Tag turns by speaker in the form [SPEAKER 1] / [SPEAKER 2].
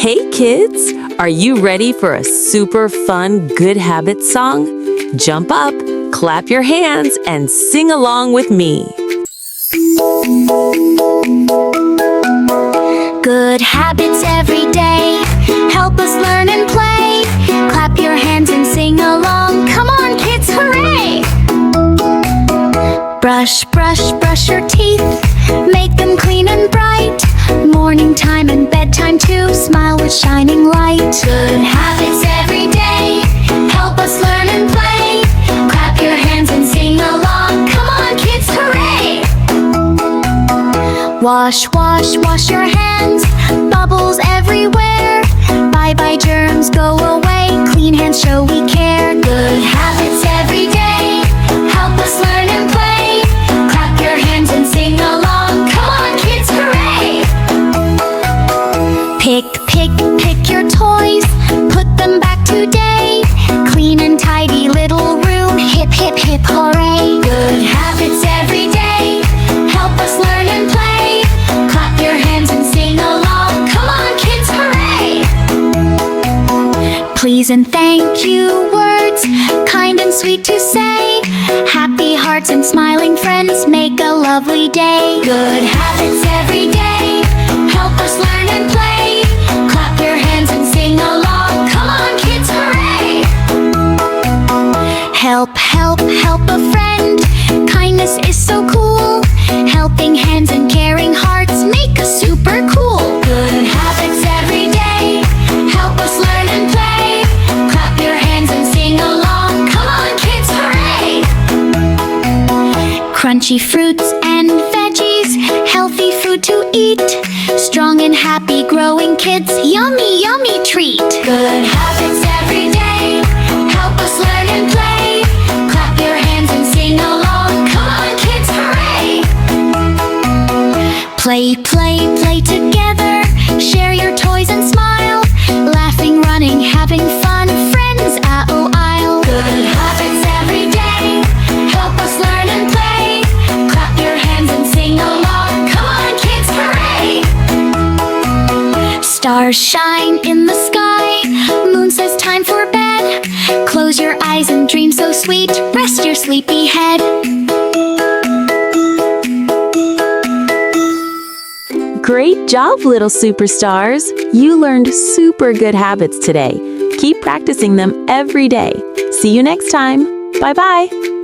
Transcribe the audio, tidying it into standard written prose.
[SPEAKER 1] Hey kids, are you ready for a super fun good habits song? Jump up, clap your hands, and sing along with me.
[SPEAKER 2] Good habits every day help us learn and play. Clap your hands and sing along. Come on kids, hooray! Brush, brush, brush your teeth. Make them clean and bright. Morning time and bedtime too. Smile with shining light. Good habits every day help us learn and play. Clap your hands and sing along. Come on kids, hooray! Wash, wash, wash your hands. Bubbles everywhere. Bye-bye germs, go away. Clean hands show we care. Good habits every day help us learn and play. Clap your hands and sing along. Come on kids, hooray! Pick, pick, pick your toys. Put them back today. Clean and tidy little room. Hip, hip, hip, hooray! Good habits every day help us learn and play. Clap your hands and sing along. Come on kids, hooray! Please and thank you words, kind and sweet to say. Happy hearts and smiling friends make a lovely day. Good habits every day help us learn and play. Clap your hands and sing along. Come on kids, hooray! Help, help, help a friend. Kindness is so cool. Helping hands and caring hearts make us super cool. Good habits every day help us learn and play. Clap your hands and sing along. Come on kids, hooray! Crunchy fruits and veggies, healthy food to eat. Strong and happy growing kids, yummy, yummy treat. Good habits every day help us learn and play. Clap your hands and sing along. Come on kids, hooray! Play, play, play together. Share your toys and smile. Laughing, running, having fun. Friends, oh, I'll. Good habits every day help us learn and play. Clap your hands and sing along. Come on kids, hooray! Stars shine in the sky. Moon says time for bed. Close your eyes and dream so sweet. Rest your sleepy head.
[SPEAKER 1] Great job, little superstars! You learned super good habits today. Keep practicing them every day. See you next time. Bye-bye.